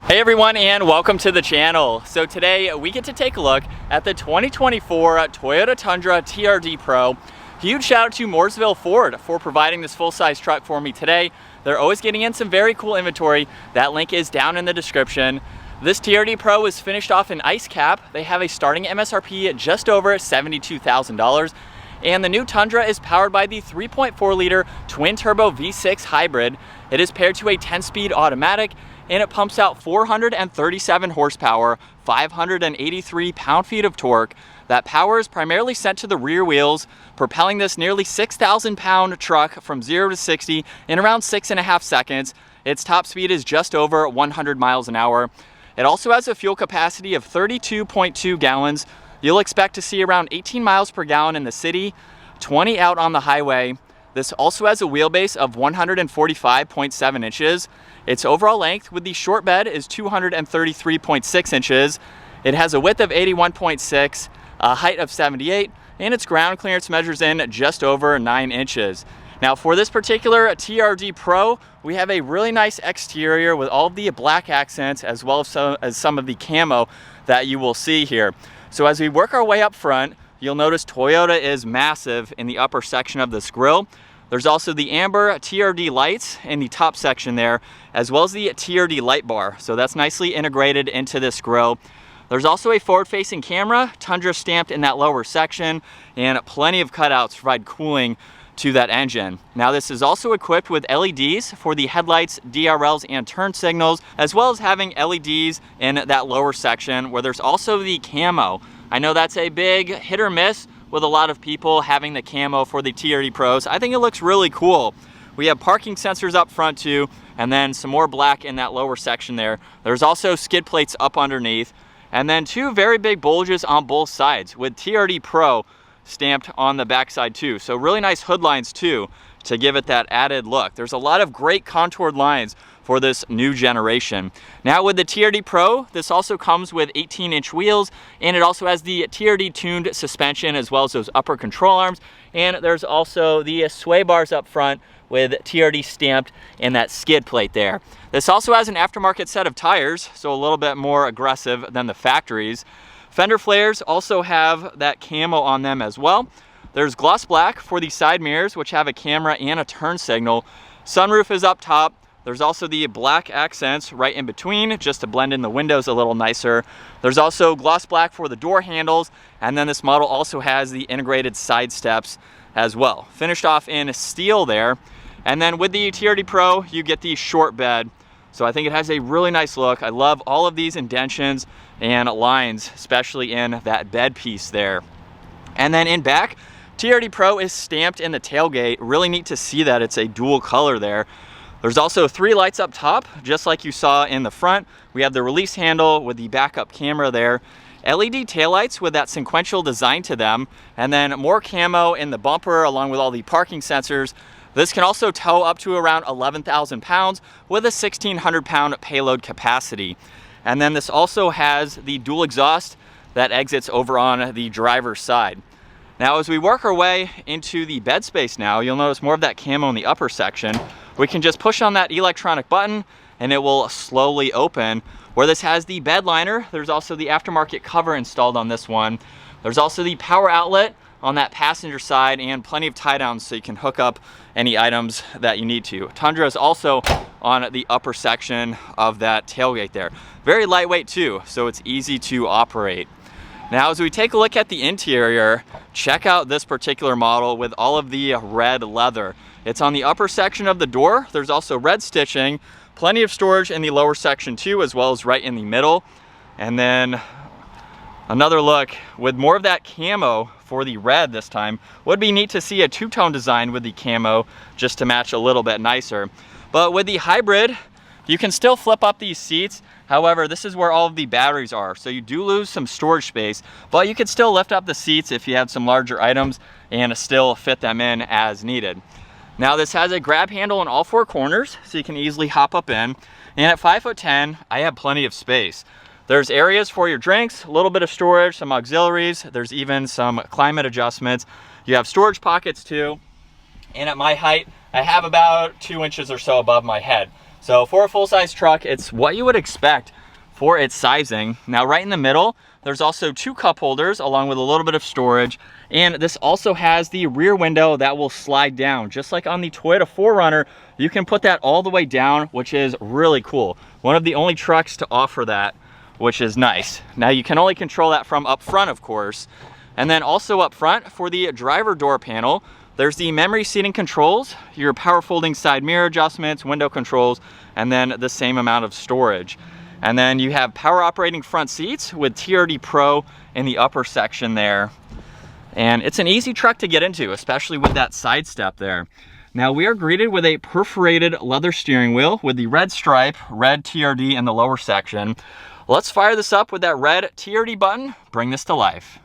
Hey everyone, and welcome to the channel. So today we get to take a look at the 2024 Toyota Tundra TRD PRO. Huge shout out to Mooresville Ford for providing this full-size truck for me today. They're always getting in some very cool inventory. That link is down in the description. This TRD PRO is finished off in ice cap. They have a starting MSRP at just over $72,000. And the new Tundra is powered by the 3.4 liter twin turbo V6 hybrid. It is paired to a 10-speed automatic, and it pumps out 437 horsepower, 583 pound-feet of torque. That power is primarily sent to the rear wheels, propelling this nearly 6,000-pound truck from 0 to 60 in around 6.5 seconds. Its top speed is just over 100 miles an hour. It also has a fuel capacity of 32.2 gallons. You'll expect to see around 18 miles per gallon in the city, 20 out on the highway. This also has a wheelbase of 145.7 inches. Its overall length with the short bed is 233.6 inches. It has a width of 81.6, a height of 78, and its ground clearance measures in just over 9 inches. Now for this particular TRD PRO, we have a really nice exterior with all of the black accents as well as some of the camo that you will see here. So as we work our way up front, you'll notice Toyota is massive in the upper section of this grille. There's also the amber TRD lights in the top section there, as well as the TRD light bar. So that's nicely integrated into this grille. There's also a forward-facing camera, Tundra stamped in that lower section, and plenty of cutouts to provide cooling to that engine. Now this is also equipped with LEDs for the headlights, DRLs, and turn signals, as well as having LEDs in that lower section where there's also the camo. I know that's a big hit or miss with a lot of people having the camo for the TRD PROs. I think it looks really cool. We have parking sensors up front too, and then some more black in that lower section there. There's also skid plates up underneath, and then two very big bulges on both sides with TRD PRO stamped on the backside too. So really nice hood lines too to give it that added look. There's a lot of great contoured lines for this new generation. Now with the TRD PRO, this also comes with 18-inch wheels, and it also has the TRD tuned suspension as well as those upper control arms, and there's also the sway bars up front with TRD stamped in that skid plate there. This also has an aftermarket set of tires, so a little bit more aggressive than the factories. Fender flares also have that camo on them as well. There's gloss black for the side mirrors, which have a camera and a turn signal. Sunroof is up top. There's also the black accents right in between, just to blend in the windows a little nicer. There's also gloss black for the door handles, and then this model also has the integrated side steps as well. Finished off in steel there. And then with the TRD PRO, you get the short bed. So I think it has a really nice look. I love all of these indentions and lines, especially in that bed piece there. And then in back, TRD PRO is stamped in the tailgate. Really neat to see that it's a dual color there. There's also 3 lights up top, just like you saw in the front. We have the release handle with the backup camera there. LED taillights with that sequential design to them, and then more camo in the bumper along with all the parking sensors. This can also tow up to around 11,000 pounds with a 1,600-pound payload capacity. And then this also has the dual exhaust that exits over on the driver's side. Now as we work our way into the bed space now, you'll notice more of that camo in the upper section. We can just push on that electronic button and it will slowly open. Where this has the bed liner, there's also the aftermarket cover installed on this one. There's also the power outlet on that passenger side and plenty of tie downs so you can hook up any items that you need to. Tundra is also on the upper section of that tailgate there. Very lightweight too, so it's easy to operate. Now as we take a look at the interior, check out this particular model with all of the red leather. It's on the upper section of the door. There's also red stitching, plenty of storage in the lower section too, as well as right in the middle. And then another look with more of that camo for the red this time. Would be neat to see a two-tone design with the camo just to match a little bit nicer. But with the hybrid, you can still flip up these seats. However, this is where all of the batteries are, so you do lose some storage space, but you can still lift up the seats if you have some larger items and still fit them in as needed. Now this has a grab handle in all 4 corners, so you can easily hop up in. And at 5'10", I have plenty of space. There's areas for your drinks, a little bit of storage, some auxiliaries. There's even some climate adjustments. You have storage pockets too. And at my height, I have about 2 inches or so above my head. So for a full-size truck, it's what you would expect for its sizing. Now right in the middle, there's also 2 cup holders along with a little bit of storage. And this also has the rear window that will slide down. Just like on the Toyota 4Runner, you can put that all the way down, which is really cool. One of the only trucks to offer that, which is nice. Now you can only control that from up front, of course. And then also up front for the driver door panel, there's the memory seating controls, your power folding side mirror adjustments, window controls, and then the same amount of storage. And then you have power operating front seats with TRD Pro in the upper section there. And it's an easy truck to get into, especially with that side step there. Now we are greeted with a perforated leather steering wheel with the red stripe, red TRD in the lower section. Let's fire this up with that red TRD button, bring this to life.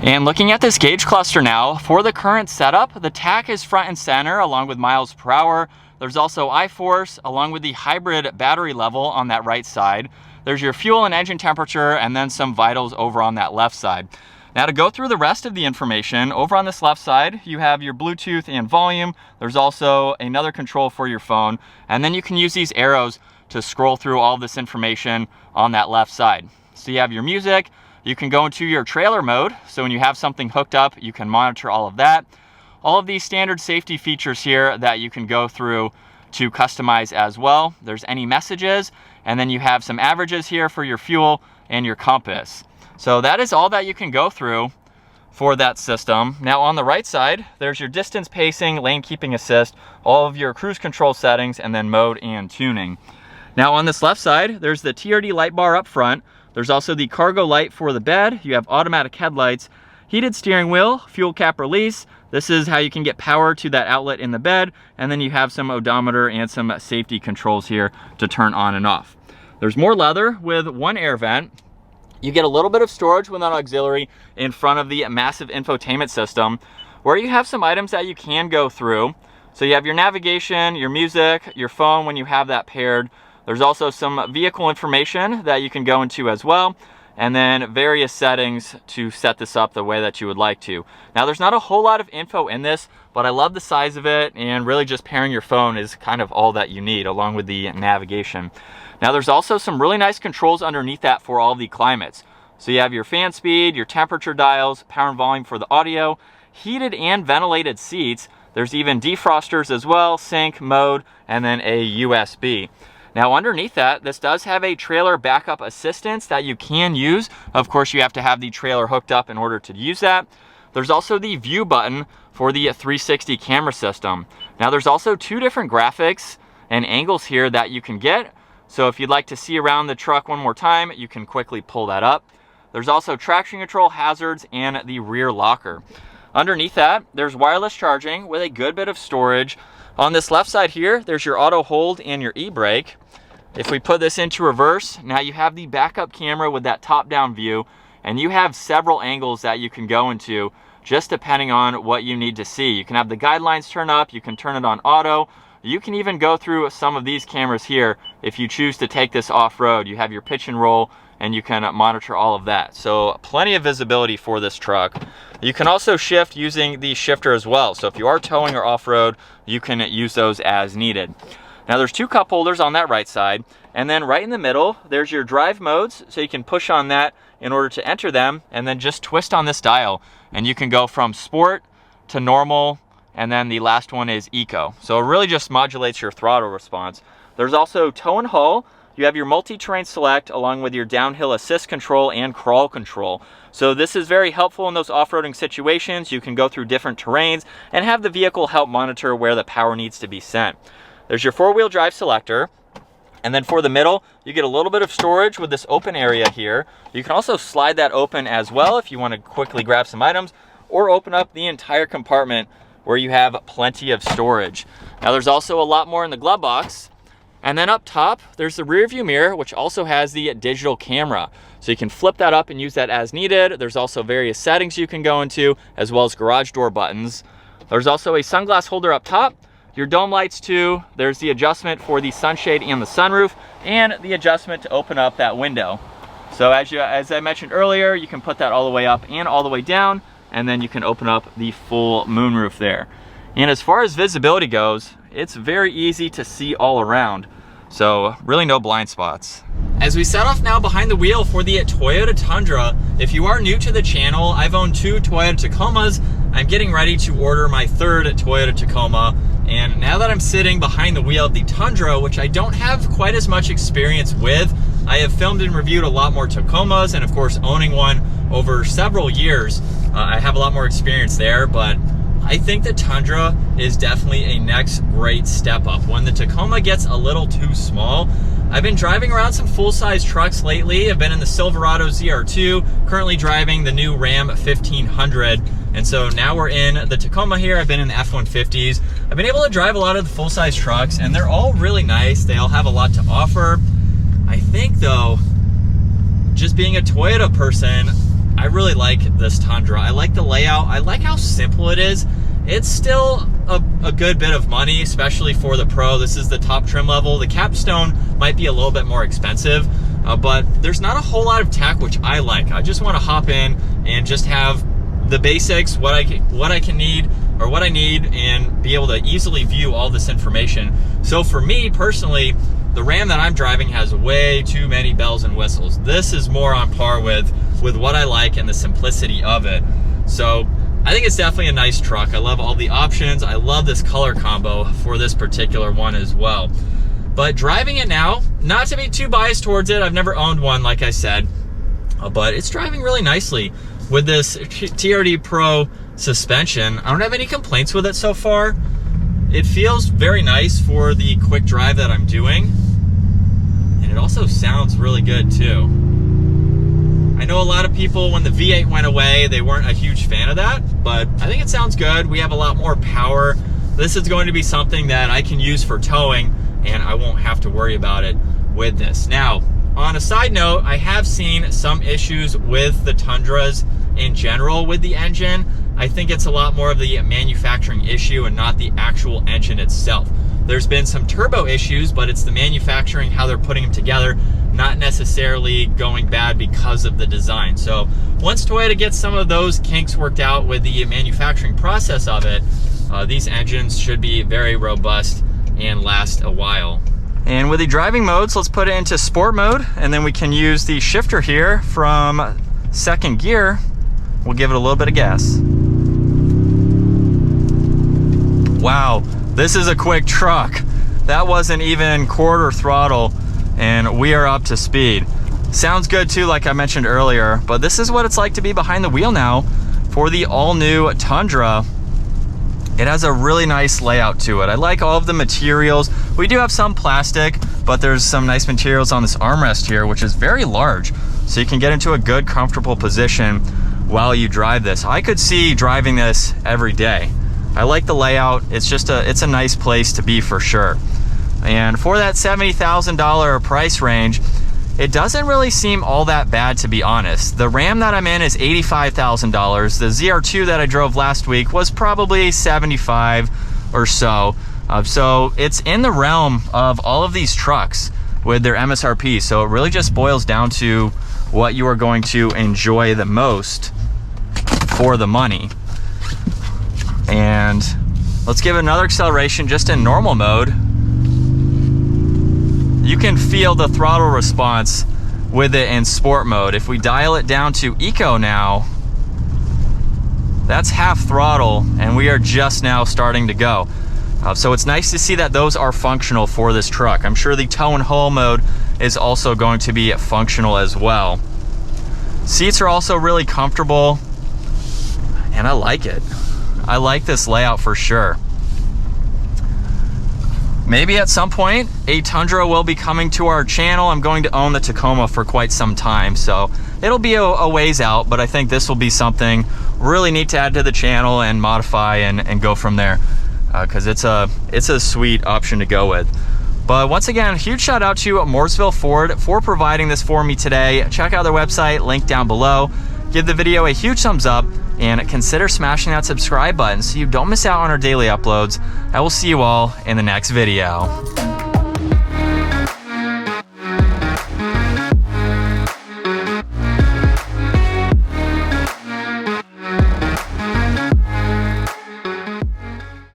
And looking at this gauge cluster now, for the current setup, the tach is front and center along with miles per hour. There's also I-force along with the hybrid battery level on that right side. There's your fuel and engine temperature and then some vitals over on that left side. Now to go through the rest of the information, over on this left side, you have your Bluetooth and volume. There's also another control for your phone. And then you can use these arrows to scroll through all this information on that left side. So you have your music. You can go into your trailer mode, so when you have something hooked up, you can monitor all of that. All of these standard safety features here that you can go through to customize as well. There's any messages, and then you have some averages here for your fuel and your compass. So that is all that you can go through for that system. Now on the right side, there's your distance pacing, lane keeping assist, all of your cruise control settings, and then mode and tuning. Now on this left side, there's the TRD light bar up front. There's also the cargo light for the bed. You have automatic headlights, heated steering wheel, fuel cap release. This is how you can get power to that outlet in the bed. And then you have some odometer and some safety controls here to turn on and off. There's more leather with 1 air vent. You get a little bit of storage with an auxiliary in front of the massive infotainment system, where you have some items that you can go through. So you have your navigation, your music, your phone when you have that paired. There's also some vehicle information that you can go into as well, and then various settings to set this up the way that you would like to. Now there's not a whole lot of info in this, but I love the size of it, and really just pairing your phone is kind of all that you need along with the navigation. Now there's also some really nice controls underneath that for all the climates. So you have your fan speed, your temperature dials, power and volume for the audio, heated and ventilated seats. There's even defrosters as well, sync, mode, and then a USB. Now underneath that, this does have a trailer backup assistance that you can use. Of course, you have to have the trailer hooked up in order to use that. There's also the view button for the 360 camera system. Now there's also 2 different graphics and angles here that you can get. So if you'd like to see around the truck one more time, you can quickly pull that up. There's also traction control, hazards, and the rear locker. Underneath that, there's wireless charging with a good bit of storage. On this left side here, there's your auto hold and your e-brake. If we put this into reverse, now you have the backup camera with that top-down view, and you have several angles that you can go into just depending on what you need to see. You can have the guidelines turn up, you can turn it on auto, you can even go through some of these cameras here if you choose to take this off-road. You have your pitch and roll, and you can monitor all of that. So plenty of visibility for this truck. You can also shift using the shifter as well. So if you are towing or off-road, you can use those as needed. Now there's 2 cup holders on that right side, and then right in the middle, there's your drive modes, so you can push on that in order to enter them, and then just twist on this dial, and you can go from sport to normal, and then the last one is eco. So it really just modulates your throttle response. There's also tow and haul. You have your multi-terrain select along with your downhill assist control and crawl control. So this is very helpful in those off-roading situations. You can go through different terrains and have the vehicle help monitor where the power needs to be sent. There's your 4-wheel drive selector. And then for the middle, you get a little bit of storage with this open area here. You can also slide that open as well if you want to quickly grab some items, or open up the entire compartment where you have plenty of storage. Now there's also a lot more in the glove box. And then up top, there's the rear view mirror, which also has the digital camera. So you can flip that up and use that as needed. There's also various settings you can go into, as well as garage door buttons. There's also a sunglass holder up top. Your dome lights too. There's the adjustment for the sunshade and the sunroof, and the adjustment to open up that window. So as I mentioned earlier, you can put that all the way up and all the way down, and then you can open up the full moonroof there. And as far as visibility goes, it's very easy to see all around. So really no blind spots. As we set off now behind the wheel for the Toyota Tundra, if you are new to the channel, I've owned 2 Toyota Tacomas. I'm getting ready to order my 3rd Toyota Tacoma. And now that I'm sitting behind the wheel of the Tundra, which I don't have quite as much experience with, I have filmed and reviewed a lot more Tacomas, and of course owning one over several years, I have a lot more experience there, but I think the Tundra is definitely a next great step up. When the Tacoma gets a little too small, I've been driving around some full-size trucks lately. I've been in the Silverado ZR2, currently driving the new Ram 1500. And so now we're in the Tacoma here. I've been in the F-150s. I've been able to drive a lot of the full-size trucks, and they're all really nice. They all have a lot to offer. I think though, just being a Toyota person, I really like this Tundra. I like the layout. I like how simple it is. It's still a good bit of money, especially for the Pro. This is the top trim level. The capstone might be a little bit more expensive, but there's not a whole lot of tech, which I like. I just want to hop in and just have the basics, what I need, and be able to easily view all this information. So for me personally, the Ram that I'm driving has way too many bells and whistles. This is more on par with what I like and the simplicity of it. So I think it's definitely a nice truck. I love all the options. I love this color combo for this particular one as well. But driving it now, not to be too biased towards it, I've never owned one, like I said, but it's driving really nicely with this TRD Pro suspension. I don't have any complaints with it so far. It feels very nice for the quick drive that I'm doing. And it also sounds really good too. I know a lot of people, when the V8 went away, they weren't a huge fan of that, but I think it sounds good. We have a lot more power. This is going to be something that I can use for towing, and I won't have to worry about it with this. Now, on a side note, I have seen some issues with the Tundras in general with the engine. I think it's a lot more of the manufacturing issue and not the actual engine itself. There's been some turbo issues, but it's the manufacturing, how they're putting them together, not necessarily going bad because of the design. So once Toyota gets some of those kinks worked out with the manufacturing process of it, these engines should be very robust and last a while. And with the driving modes, let's put it into sport mode, and then we can use the shifter here from second gear. We'll give it a little bit of gas. Wow, this is a quick truck. That wasn't even quarter throttle, and we are up to speed. Sounds good too, like I mentioned earlier, but this is what it's like to be behind the wheel now for the all-new Tundra. It has a really nice layout to it. I like all of the materials. We do have some plastic, but there's some nice materials on this armrest here, which is very large. So you can get into a good, comfortable position while you drive this. I could see driving this every day. I like the layout. It's a nice place to be for sure. And for that $70,000 price range, it doesn't really seem all that bad, to be honest. The Ram that I'm in is $85,000. The ZR2 that I drove last week was probably $75,000 or so. So it's in the realm of all of these trucks with their MSRP. So it really just boils down to what you are going to enjoy the most for the money. And let's give it another acceleration just in normal mode. You can feel the throttle response with it in sport mode. If we dial it down to eco now, that's half throttle, and we are just now starting to go. So it's nice to see that those are functional for this truck. I'm sure the tow and haul mode is also going to be functional as well. Seats are also really comfortable, and I like it. I like this layout for sure. Maybe at some point a Tundra will be coming to our channel. I'm going to own the Tacoma for quite some time, so it'll be a ways out, but I think this will be something really neat to add to the channel and modify and go from there, because it's a sweet option to go with. But once again, huge shout out to Mooresville Ford for providing this for me today. Check out their website, link down below. give the video a huge thumbs up and consider smashing that subscribe button so you don't miss out on our daily uploads. I will see you all in the next video.